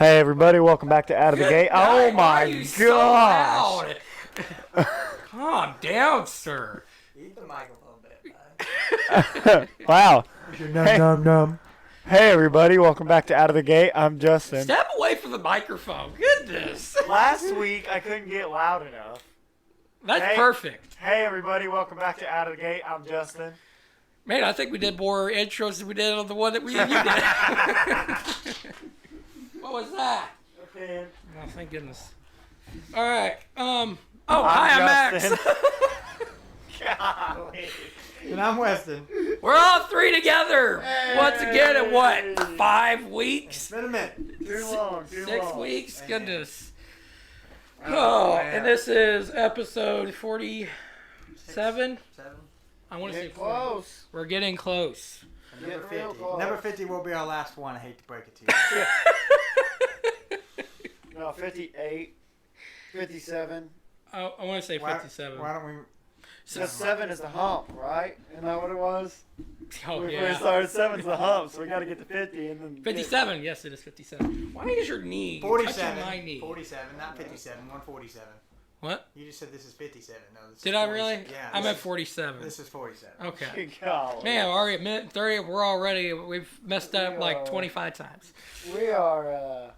Hey everybody, welcome back to Out of the Gate. Oh my gosh! So calm down, sir. Eat the microphone bit, Wow. Num. Hey everybody, welcome back to Out of the Gate. I'm Justin. Step away from the microphone. Goodness. Last week I couldn't get loud enough. That's perfect. Hey everybody, welcome back to Out of the Gate. I'm Justin. Man, I think we did more intros than we did on the one that you did. What was that? Okay. Oh, thank goodness. All right. Hi, I'm Max. Golly. And I'm Weston. We're all three together. Once again in what? 5 weeks? It's been a minute. Too long. 6 weeks? Man. Goodness. Oh, And man. this is episode 47? 7. I want to say Getting 40. close. We're getting close. Number Getting real 50. close. Number 50 will be our last one. I hate to break it to you. No, 58, 57. I want to say 57. Why don't we... So 7 is the hump, right? Isn't that what it was? Oh, We first yeah. started 7's the hump, so we got to get to 50 and then 57. Yes, it is 57. Why is your knee touching 47. my knee? 47, not 57. 147. What? You just said this is 57. No, this Did is I 47. really? Yeah. I'm this at 47. This is 47. Okay. Golly. Man, already at minute 30, we've messed up like 25 times. We are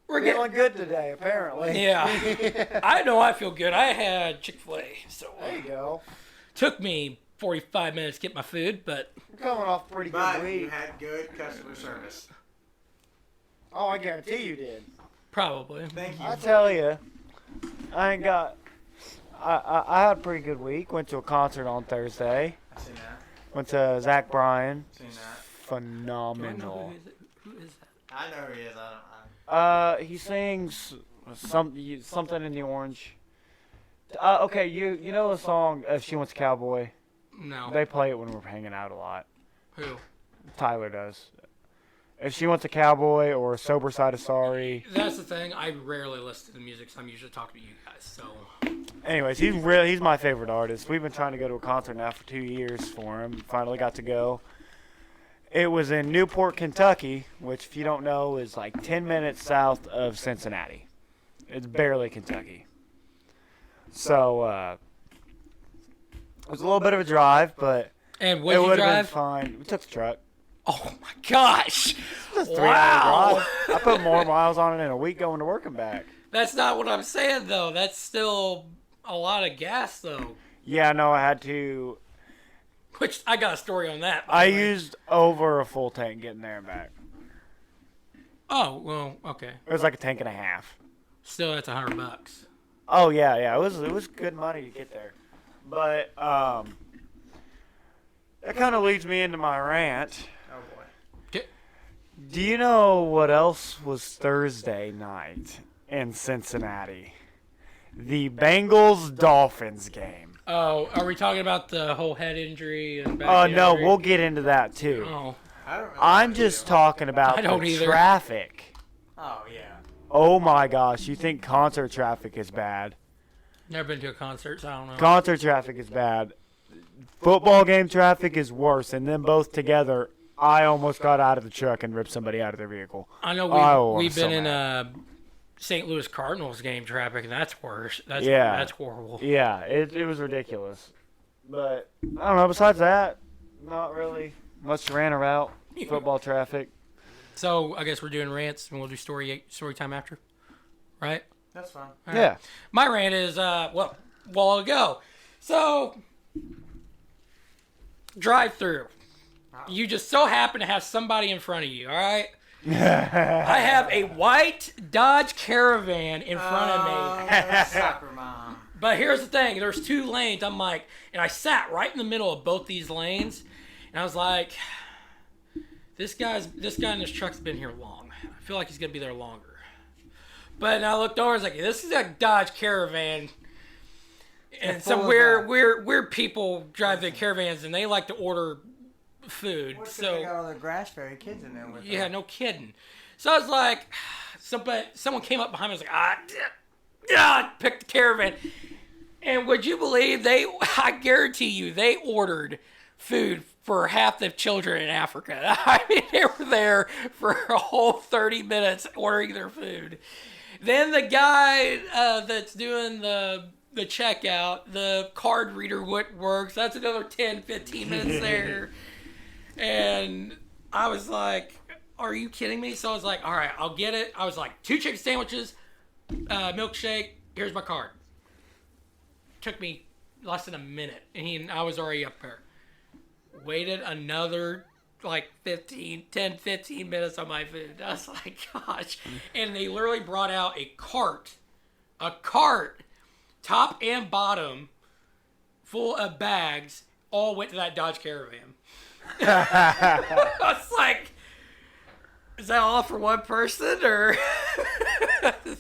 We're feeling getting... good today, apparently. Yeah. I know I feel good. I had Chick-fil-A, so There you go. took me 45 minutes to get my food, but We're coming off a pretty good But week. you had good customer service. Oh, I guarantee you did. probably. Thank you. I tell you, I ain't got. I had a pretty good week. Went to a concert on Thursday. I seen that. Went to Zach Bryan. Seen that. Do I know Phenomenal. who is that? I know who he is. I don't. He sings something in the orange. Okay, you know the song "If She Wants a Cowboy"? No. They play it when we're hanging out a lot. Who? Tyler does. If She Wants a Cowboy or Sober Side of Sorry. That's the thing. I rarely listen to the music, so I'm usually talking to you guys. So Anyways, he's my favorite artist. We've been trying to go to a concert now for 2 years for him. Finally got to go. It was in Newport, Kentucky, which, if you don't know, is like 10 minutes south of Cincinnati. It's barely Kentucky. So, it was a little bit of a drive, but and it what did you would have been drive? fine. We took the truck. Oh my gosh! It's a 3 Wow. hour drive. I put more miles on it in a week going to work and back. That's not what I'm saying though. That's still a lot of gas though. Yeah, no, I had to. Which I got a story on that. by I the way. used over a full tank getting there and back. Oh well, okay. It was like a tank and a half. Still, that's $100. Oh yeah, it was good money to get there. But that kind of leads me into my rant. Oh boy. Do you know what else was Thursday night in Cincinnati? The Bengals-Dolphins game. Oh, are we talking about the whole head injury and back Oh no, injury? we'll get into that too. Oh, I don't really I'm know just you. talking about I don't the either. traffic. Oh yeah. Oh my gosh, you think concert traffic is bad? never been to a concert, so I don't know. Concert traffic is bad. Football game traffic is worse, and then both together, I almost got out of the truck and ripped somebody out of their vehicle. I know Oh, I'm we've so been in mad. St. Louis Cardinals game traffic, and that's worse. That's horrible. Yeah, it was ridiculous. But, I don't know, besides that, not really much to rant about. Football traffic. So I guess we're doing rants, and we'll do story time after, right? That's fine. All right. Yeah. My rant is a while ago. So drive through. You just so happen to have somebody in front of you. All right. I have a white Dodge Caravan in front of me. Soccer mom. But here's the thing. There's 2 lanes. I'm like, and I sat right in the middle of both these lanes, and I was like, this guy in this truck's been here long. I feel like he's gonna be there longer. But I looked over. I was like, this is a Dodge Caravan. And full some of, weird people drive their caravans, and they like to order food. What if they So got all the grass fairy kids in there with yeah, them? no kidding. So I was like, someone came up behind me. I was like, picked the caravan. And would you believe I guarantee you, they ordered food for half the children in Africa. I mean, they were there for a whole 30 minutes ordering their food. Then the guy that's doing the checkout, the card reader wouldn't work. So that's another 10, 15 minutes there. And I was like, are you kidding me? So I was like, all right, I'll get it. I was like, 2 chicken sandwiches, milkshake, here's my card. Took me less than a minute, and I was already up there. Waited another like 10, 15 minutes on my food. I was like, gosh. And they literally brought out a cart, top and bottom, full of bags, all went to that Dodge Caravan. I was like, is that all for one person, or?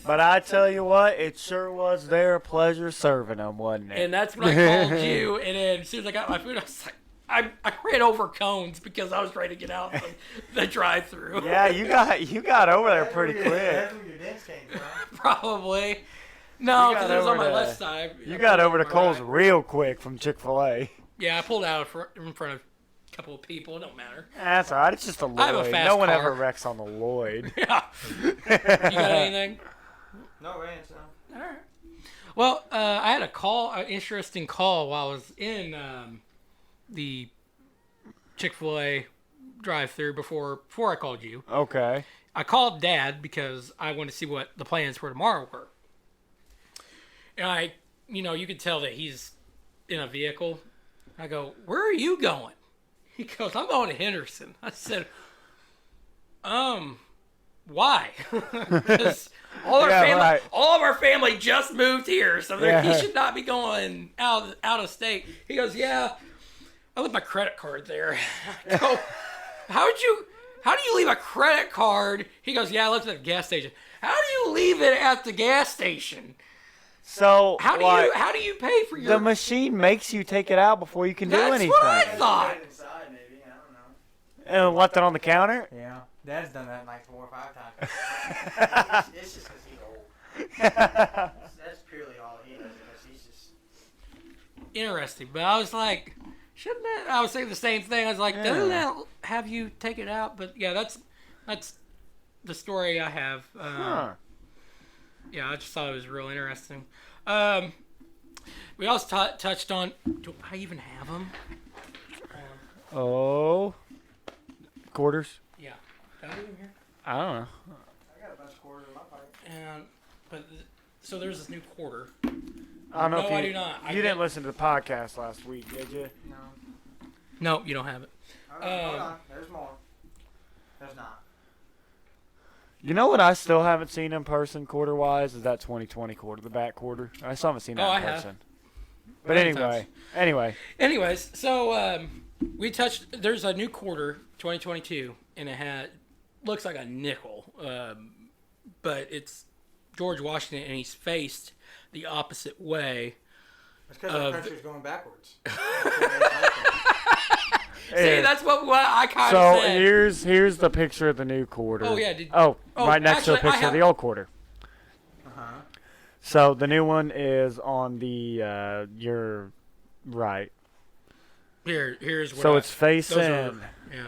But I tell you what, it sure was their pleasure serving them, wasn't it? And that's when I called you, and then as soon as I got my food, I was like, I ran over cones because I was ready to get out of the drive-through. Yeah, you got over there pretty quick. That's where your dents came from. Probably. No, You got because it was on over my to- left side. You got over to My Cole's right. real quick from Chick-fil-A. Yeah, I pulled out in front of a couple of people. It don't matter. That's all right. It's just a Lloyd. I have a fast No one car. ever wrecks on the Lloyd. Yeah. You got anything? No ranch, no. All right. Well, I had an interesting call while I was in the Chick-fil-A drive-through before I called you. Okay. I called Dad because I wanted to see what the plans for tomorrow were. And you could tell that he's in a vehicle. I go, where are you going? He goes, I'm going to Henderson. I said, why? Because all of our family just moved here, so he should not be going out of state. He goes, yeah, I left my credit card there. I go, how do you leave a credit card? He goes, yeah, I left it at the gas station. How do you leave it at the gas station? So How do you pay for your? the machine makes you take it out before you can do That's anything. what I thought. Put it inside, maybe. I don't know. And left it on the counter. Yeah. Dad's done that like 4 or 5 times. It's just because he's old. That's purely all he does, because he's just... Interesting, but I was like, shouldn't that? I was saying the same thing. I was like, doesn't that have you take it out? But yeah, that's the story I have. Huh. Yeah, I just thought it was real interesting. We also touched on. Do I even have them? Oh. Quarters. Yeah. Got it in here. I don't know. I got a bunch of quarters in my pocket. So there's this new quarter. I don't know No, if you, I do not. You didn't listen to the podcast last week, did you? No. No, you don't have it. Hold on. There's more. There's not. You know what I still haven't seen in person quarter-wise is that 2020 quarter, the back quarter. I still haven't seen that Oh, in I have. person. But Many anyway. Anyways, so we touched. There's a new quarter, 2022, and it looks like a nickel, but it's George Washington, and he's faced the opposite way. It's because our country's going backwards. See, that's what I kind So of said. here's the picture of the new quarter. Oh, yeah, right next to the actually, I picture of the have- old quarter. Uh-huh. So the new one is on the your right. Here's what. So it's facing. yeah.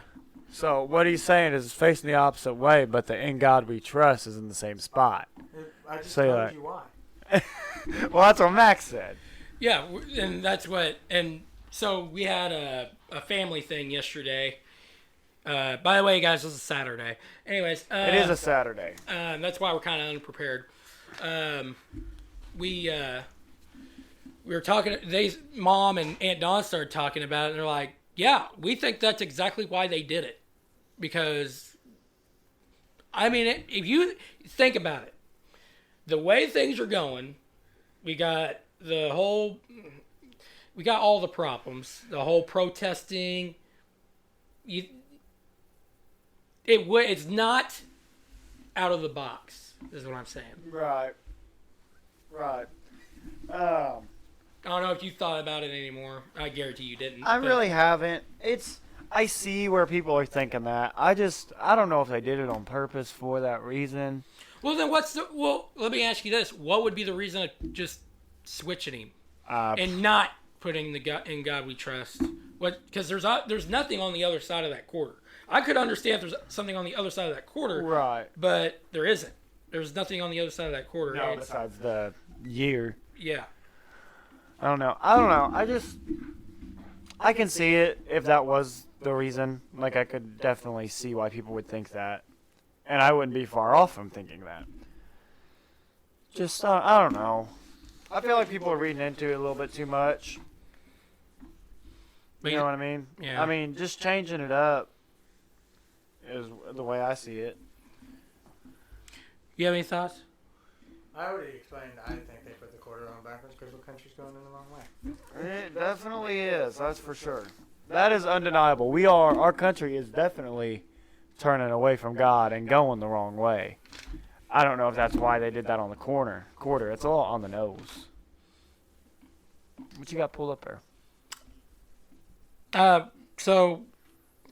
So what he's saying is it's facing the opposite way, but the "In God We Trust" is in the same spot. I just Say told that. you why. Well, that's what Max said. Yeah, and that's what. And so we had a family thing yesterday. By the way, guys, this is Saturday. Anyways, It is a Saturday. that's why we're kind of unprepared. We were talking. Mom and Aunt Dawn started talking about it, and they're like, "Yeah, we think that's exactly why they did it, because I mean, if you think about it, the way things are going, we got all the problems, the whole protesting. It's not out of the box, is what I'm saying. Right. I don't know if you thought about it anymore. I guarantee you didn't. I but- really haven't. I see where people are thinking that. I don't know if they did it on purpose for that reason. Well, then let me ask you this. What would be the reason of just switching him Uh, and not putting In God We Trust What? Because there's nothing on the other side of that quarter. I could understand if there's something on the other side of that quarter, Right. but there isn't. There's nothing on the other side of that quarter. No, It's- besides the year. yeah. I don't know. I can see it if that was the reason. Like, I could definitely see why people would think that. And I wouldn't be far off from thinking that. Just, I don't know. I feel like people are reading into it a little bit too much. But You know what I mean? yeah. I mean, just changing it up is the way I see it. You have any thoughts? I already explained. I think they put the quarter on backwards because the country's going in the wrong way. It definitely is. That's for sure. That is undeniable. Our country is definitely turning away from God and going the wrong way. I don't know if that's why they did that on the quarter. It's a little on the nose. What you got pulled up there? So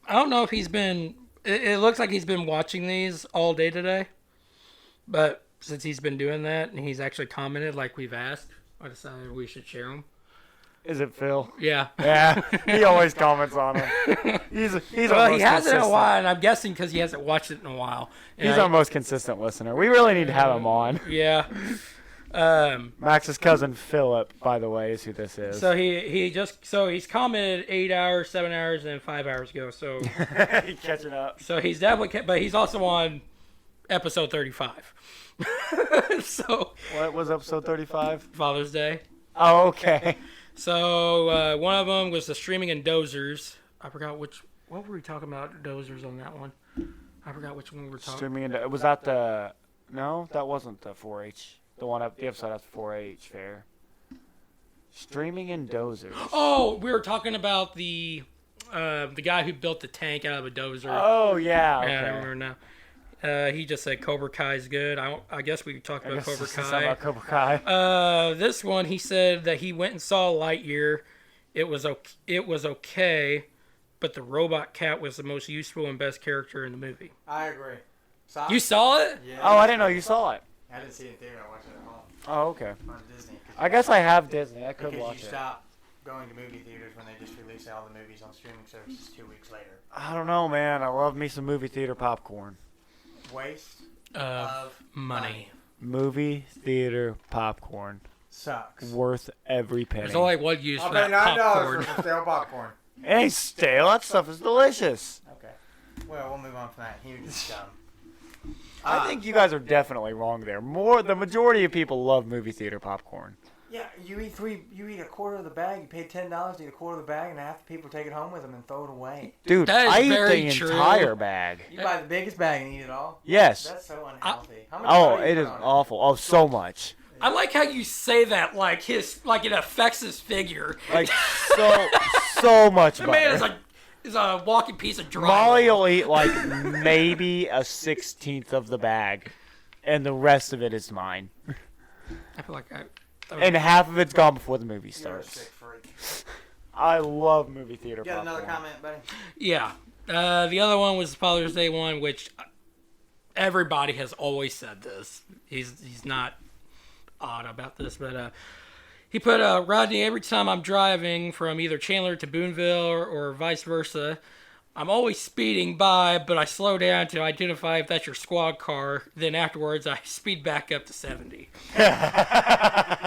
I don't know if he's been. It looks like he's been watching these all day today, but since he's been doing that and he's actually commented like we've asked, I decided we should share them. Is it Phil? Yeah. Yeah, he always comments on it. He's Well, our he most hasn't in a consistent. while, and I'm guessing because he hasn't watched it in a while. And He's our most consistent listener. We really need to have him on. Yeah. Max's cousin Philip, by the way, is who this is. So he's commented 8 hours, 7 hours, and 5 hours ago. So He's catching up. so he's definitely, but he's also on episode 35. So What was episode 35? Father's Day. Oh, okay. So one of them was the streaming and dozers. I forgot what were we talking about dozers on that one. I forgot which one we were talking. Streaming into, was that the? No, that wasn't the 4-H. The episode after 4-H fair. Streaming and dozers. Oh, we were talking about the guy who built the tank out of a dozer. Oh yeah. Okay. Yeah, I remember now. He just said Cobra Kai's good. I guess we talked I about guess Cobra this is Kai. about Cobra Kai. This one, he said that he went and saw Lightyear. It was okay, but the robot cat was the most useful and best character in the movie. I agree. Saw You saw it? Yeah. Oh, I didn't know you saw it. I didn't see it in theater. I watched it at home Oh, okay. on Disney. I guess I have Disney. I could Because watch you it. stop going to movie theaters when they just release all the movies on streaming services 2 weeks later. I don't know, man. I love me some movie theater popcorn. Waste Of of money. Movie theater popcorn. sucks. Worth every penny. There's only one use I'll for pay that $9 popcorn. for some stale popcorn. It ain't stale. That stuff is delicious. Okay. Well, we'll move on from that huge dumb. I think you guys are definitely wrong there. The majority of people love movie theater popcorn. Yeah, you eat a quarter of the bag. You pay $10 to eat a quarter of the bag, and half the people take it home with them and throw it away. Dude, That is I eat very the true. entire bag. You buy the biggest bag and eat it all. Yes. That's so unhealthy. How much Oh, butter you it put is on awful. Oh, so much. I like how you say that like it affects his figure. Like so much The man butter. is a walking piece of drywall. Molly will eat like maybe a 16th of the bag, and the rest of it is mine. I feel like And half of it's gone before the movie You're a starts. sick freak. I love movie theater You got popcorn. another comment, buddy? Yeah. The other one was Father's Day one, which everybody has always said this. He's not odd about this, but he put Rodney, every time I'm driving from either Chandler to Boonville or vice versa, I'm always speeding by, but I slow down to identify if that's your squad car. Then afterwards, I speed back up to 70. In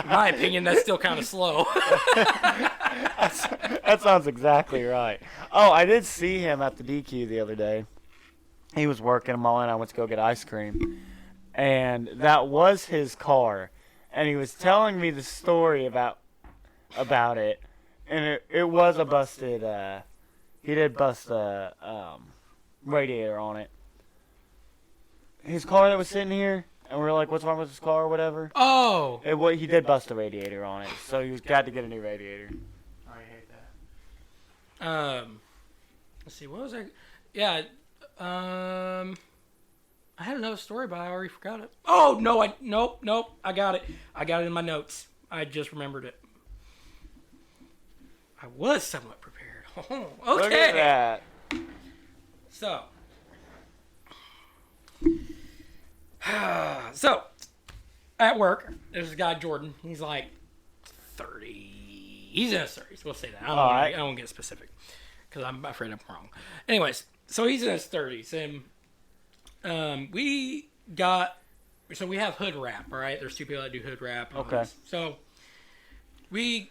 my opinion, that's still kind of slow. That sounds exactly right. Oh, I did see him at the DQ the other day. He was working. Molly and I went to go get ice cream, and that was his car. And he was telling me the story about it, and it was a busted. He did bust a radiator on it. His car that was sitting here, and we were like, "What's wrong with his car?" or whatever. Oh, He did bust a radiator on it, so he was got to get a new radiator. Oh, you hate that. let's see, what was I? Yeah, I had another story, but I already forgot it. Oh no, nope, I got it. I got it in my notes. I just remembered it. I was somewhat prepared. Oh, Look at okay. that. So, so at work, there's this guy Jordan. He's like 30 He's in his 30s. We'll say that. Alright. I don't get specific because I'm afraid I'm wrong. Anyways, so he's in his 30s, and we have hood wrap. All right, there's two people that do hood wrap. And all Okay. this. So Toyota.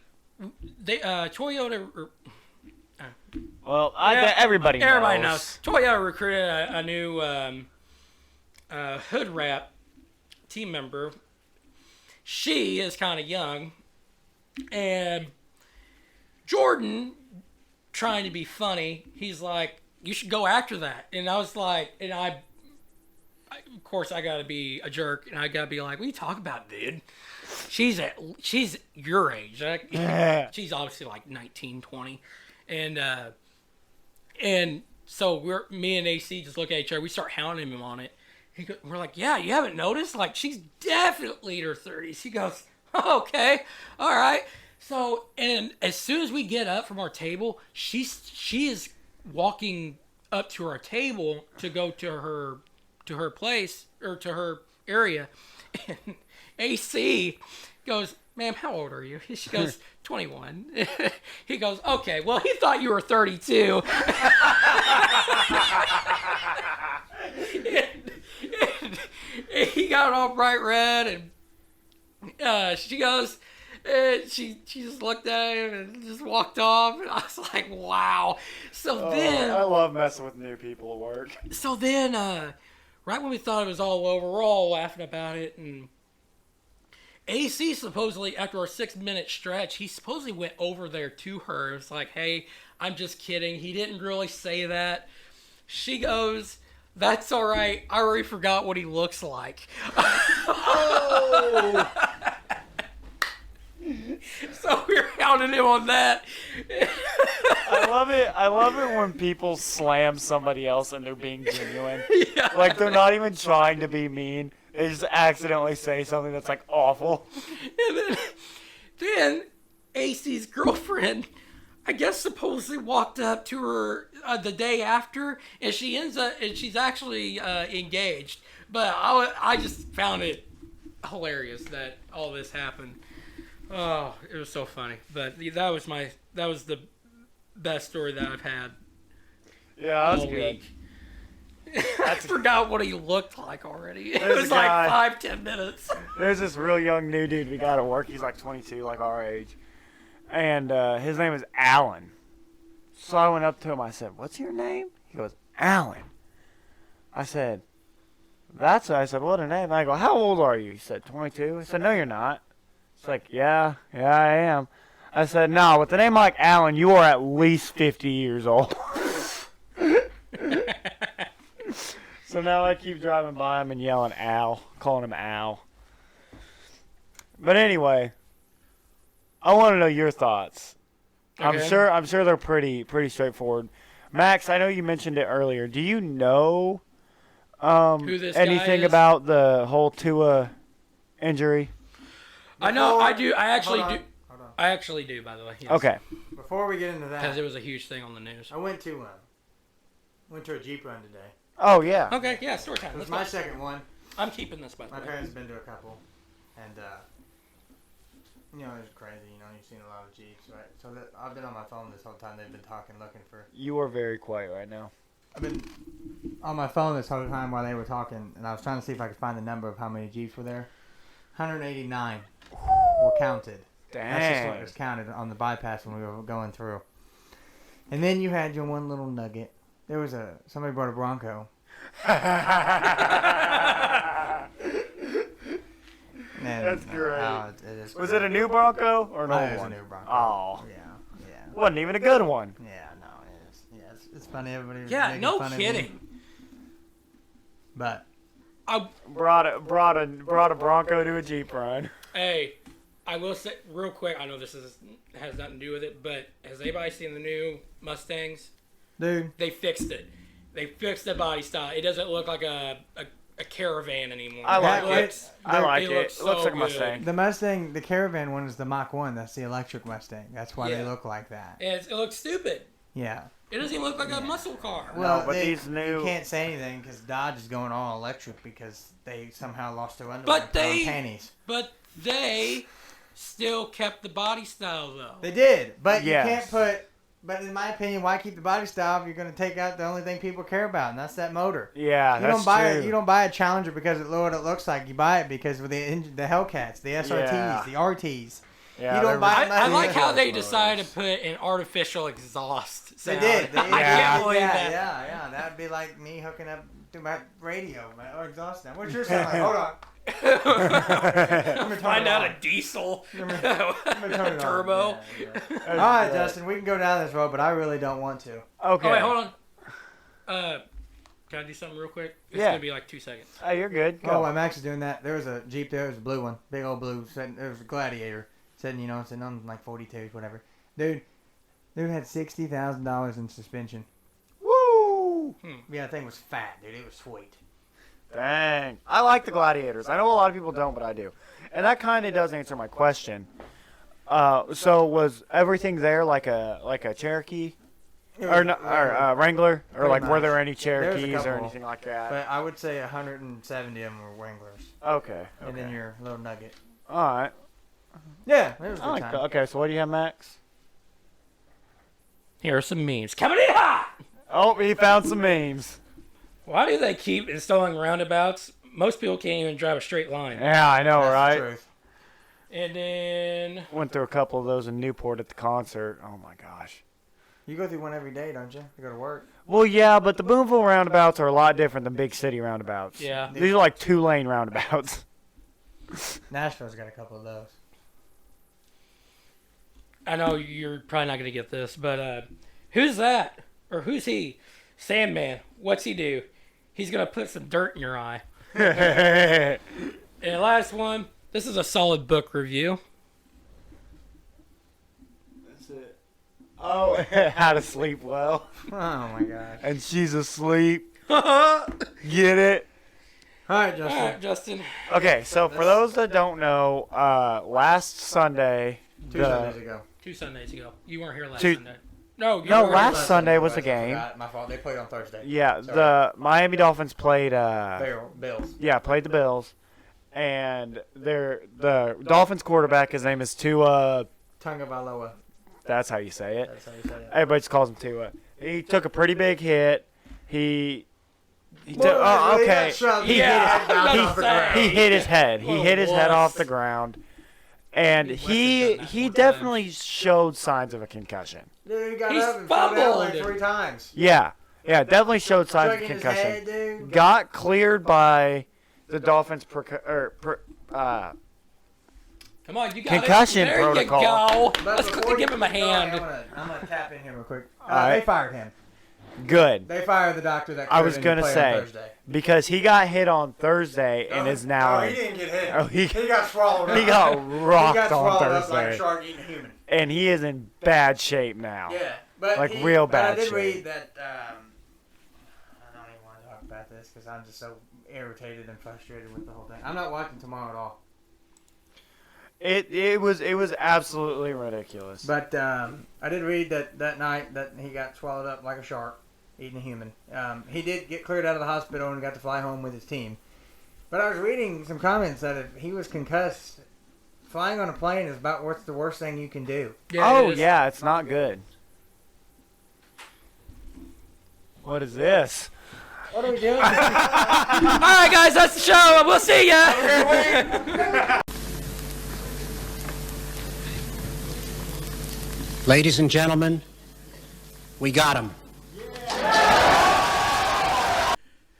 Well, everybody knows. Everybody knows. Toyota recruited a new hood wrap team member. She is kind of young, and Jordan, trying to be funny, he's like, "You should go after that." And I was like, of course, I gotta be a jerk, and I gotta be like, "What are you talking about, dude? She's your age. Like, she's obviously like 19, 20, and so me and AC just look at each other. We start hounding him on it. We're like, yeah, you haven't noticed? Like, she's definitely in her 30s. He goes, oh, okay, all right. So, and as soon as we get up from our table, she is walking up to our table to go to her place, or to her area. And AC goes, ma'am, how old are you? She goes, 21. He goes, okay, well, he thought you were 32. And he got all bright red, and she goes, she just looked at him and just walked off. And I was like, wow. So then I love messing with new people at work. So then, right when we thought it was all over, we're all laughing about it, and AC supposedly, after our 6-minute stretch, he supposedly went over there to her. It was like, hey, I'm just kidding. He didn't really say that. She goes, that's all right. I already forgot what he looks like. Oh. So we were hounding him on that. I love it. I love it when people slam somebody else and they're being genuine. Yeah. Like, they're not even trying to be mean. They just accidentally say something that's, like, awful. And then AC's girlfriend, I guess, supposedly walked up to her the day after, and she's actually engaged. But I just found it hilarious that all this happened. Oh, it was so funny. But that was the best story that I've had Yeah, that's all good. week. I forgot what he looked like already. It There's was a guy- like 5-10 minutes. There's this real young new dude we got at work. He's like 22, like our age. And his name is Alan. So I went up to him. I said, what's your name? He goes, Alan. I said, I said, what a name. And I go, how old are you? He said, 22. I said, no, you're not. It's like, yeah, I am. I said, no, with a name like Alan, you are at least 50 years old. So now I keep driving by him and yelling Al, calling him Al. But anyway, I want to know your thoughts. Okay. I'm sure they're pretty straightforward. Max, I know you mentioned it earlier. Do you know Who this guy anything is? about the whole Tua injury? I know, I do. I Hold on. I actually do, by the way. Yes. Okay. Before we get into Because that, it was a huge thing on the news. I went to a Jeep run today. Oh yeah. Okay, yeah, story time. It was Let's my go. second one. I'm keeping this, by the My way. parents have been to a couple, and it's crazy. You've seen a lot of Jeeps, right? So I've been on my phone this whole time. They've been talking, looking for. You are very quiet right now. I've been on my phone this whole time while they were talking, and I was trying to see if I could find the number of how many Jeeps were there. 189 were counted. That's just what Dang. was counted on the bypass when we were going through. And then you had your one little nugget. There was somebody brought a Bronco. And, That's great. It is Was it a new Bronco or an Oh, old it was one? a new Bronco. Oh, Yeah. wasn't even a good one. Yeah, no, it is. Yeah, it's funny. Everybody was Yeah, making no fun of me. kidding. But Brought a Bronco to a Jeep run. Hey, I will say real quick. I know this has nothing to do with it, but has anybody seen the new Mustangs? dude, They fixed it. They fixed the body style. It doesn't look like a Caravan anymore. I like That- it. I like it. looks It looks so like a good. Mustang. the Mustang, the Caravan one is the Mach 1. That's the electric Mustang. That's why they Yeah. look like that. And it looks stupid. Yeah. It doesn't even look like a muscle car. Well, but these new- You can't say anything because Dodge is going all electric because they somehow lost their underwear But and put on they- panties. But they still kept the body style though. They did, but Yes. you can't put. But in my opinion, why keep the body style if you're going to take out the only thing people care about, and that's that motor? Yeah, You that's don't buy true. it. You don't buy a Challenger because it what it looks like. You buy it because with the Hellcats, the SRTs, Yeah. the RTs. Yeah, you don't they're buy I, it. I like how they ridiculous decided to motors. put an artificial exhaust They sound. did. They, I can't believe that. Yeah. That'd be like me hooking up to my radio, or exhaust now. What's your sound like? Hold on. Let me turn Find it out on. a diesel Let me turn it on. turbo. Yeah. All right, Justin, we can go down this road, but I really don't want to. Okay. Oh wait, hold on. Can I do something real quick? It's Yeah. gonna be like 2 seconds. Oh, you're good. Oh, Go. I'm actually doing that. There was a Jeep there. It was a blue one. Big old blue. There was a Gladiator. Sitting on like 42s, whatever. Dude had $60,000 in suspension. Woo! Yeah, that thing was fat, dude. It was sweet. Dang. I like the Gladiators. I know a lot of people don't, but I do. And that kind of does answer my question. So was everything there like a Cherokee? Or Wrangler? Or Pretty like were much. there any There was a Cherokees or couple. anything like that? But I would say 170 of them were Wranglers. Okay. And then Okay. your little Nugget. All right. Yeah, it was a I good like time. that. Okay, so what do you have, Max? Here are some memes coming in hot. Oh, he found some memes. Why do they keep installing roundabouts? Most people can't even drive a straight line. Yeah, I know, That's right? the truth. And then Went through a couple of those in Newport at the concert. Oh my gosh. You go through one every day, don't you? You go to work. Well, yeah, but the Boonville roundabouts are a lot different than big city roundabouts. yeah, These are like 2-lane roundabouts. Nashville's got a couple of those. I know you're probably not gonna get this, but who's that or who's he? Sandman. What's he do? He's gonna put some dirt in your eye. And last one. This is a solid book review. That's it. Oh, how to sleep well. Oh my gosh. And she's asleep. All Get it? All right, Justin. right, Justin. Okay, so for those that don't know, last Sunday, Two Sundays ago. 2 Sundays ago. You weren't here last Two- Sunday. No, you No, were last here Sunday was the I game. forgot. My fault. They played on Thursday. Yeah, Sorry. the Miami Dolphins played. Bills. Yeah, played the Bills, and the Dolphins quarterback. His name is Tua. Tagovailoa. That's how you say it. That's how you say it. Everybody just calls him Tua. He took a pretty big hit. He took. Well, Oh, he okay. got shoved. He Yeah, hit his head down he- off the ground. He hit his head. He Little hit his head wuss. off the ground, and Wes has he done that 4 definitely showed signs of a concussion. Dude, he got He's up and fell down like fumbled. 3 times. Yeah, definitely showed signs of Shaking his concussion. head, dude. Got cleared by the Dolphins Come on, you got Concussion it. There protocol. you go. But Let's before quickly give him a go, hand. I'm gonna tap in here real quick. Alright. They fired him. good They fired the doctor that I cleared was him to gonna play on say. Thursday. because he got hit on Thursday and is now Oh, he didn't get hit. Oh, he- got swallowed up. he got He rocked got on swallowed up like a Thursday, shark eating a human. and he is in bad shape now. Yeah, but Like, real but I bad did shape. read that. I don't even want to talk about this because I'm just so irritated and frustrated with the whole thing. I'm not watching tomorrow at all. It was absolutely ridiculous. But I did read that night that he got swallowed up like a shark, eating a human. He did get cleared out of the hospital and got to fly home with his team. But I was reading some comments that if he was concussed, flying on a plane is about what's the worst thing you can do. Oh it is. yeah, it's not good. What is this? What are we doing? All right, guys, that's the show. We'll see ya. Ladies and gentlemen, we got him.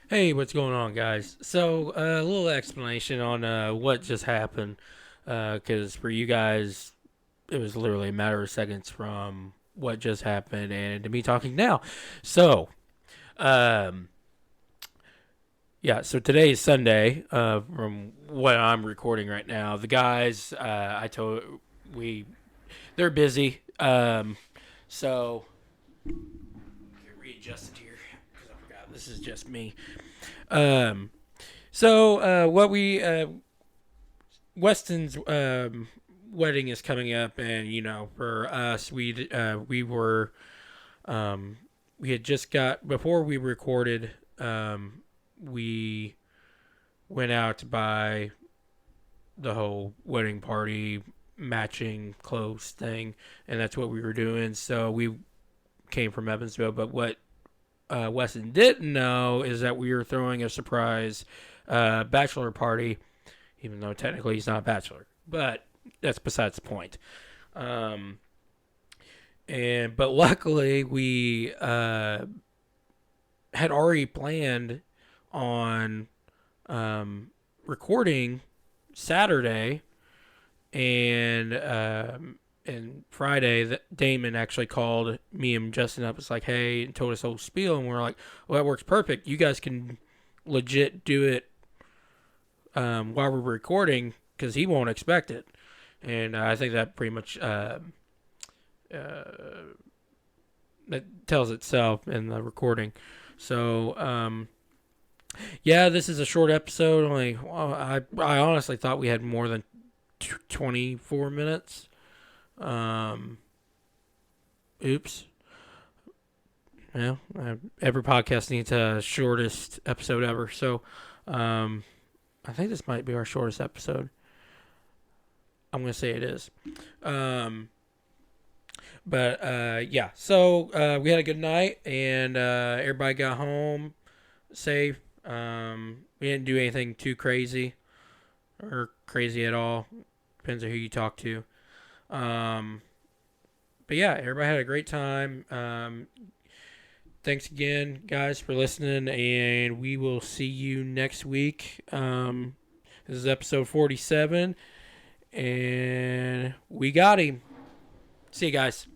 Hey, what's going on, guys? So, a little explanation on what just happened, because for you guys, it was literally a matter of seconds from what just happened and to me talking now. So, yeah, so today is Sunday, from what I'm recording right now. The guys, they're busy, so, get readjusted here, because I forgot, this is just me. Weston's wedding is coming up, and you know, for us, we had just got, before we recorded, we went out to buy the whole wedding party matching clothes thing, and that's what we were doing. So we came from Evansville, but what Weston didn't know is that we were throwing a surprise bachelor party, even though technically he's not a bachelor, but that's besides the point. But luckily we had already planned on recording Saturday, and Friday, Damon actually called me and Justin up. It's like, hey, and told us the whole spiel, and we're like, well, that works perfect. You guys can legit do it while we're recording, because he won't expect it. And I think that pretty much that tells itself in the recording. So, yeah, this is a short episode. Only, I honestly thought we had more than 24 minutes. Oops. Yeah, every podcast needs a shortest episode ever. So, I think this might be our shortest episode. I'm going to say it is. Yeah. So, we had a good night, and everybody got home safe. We didn't do anything too crazy or crazy at all. Depends on who you talk to. But yeah, everybody had a great time. Thanks again, guys, for listening, and we will see you next week. This is episode 47, and we got him. See you guys.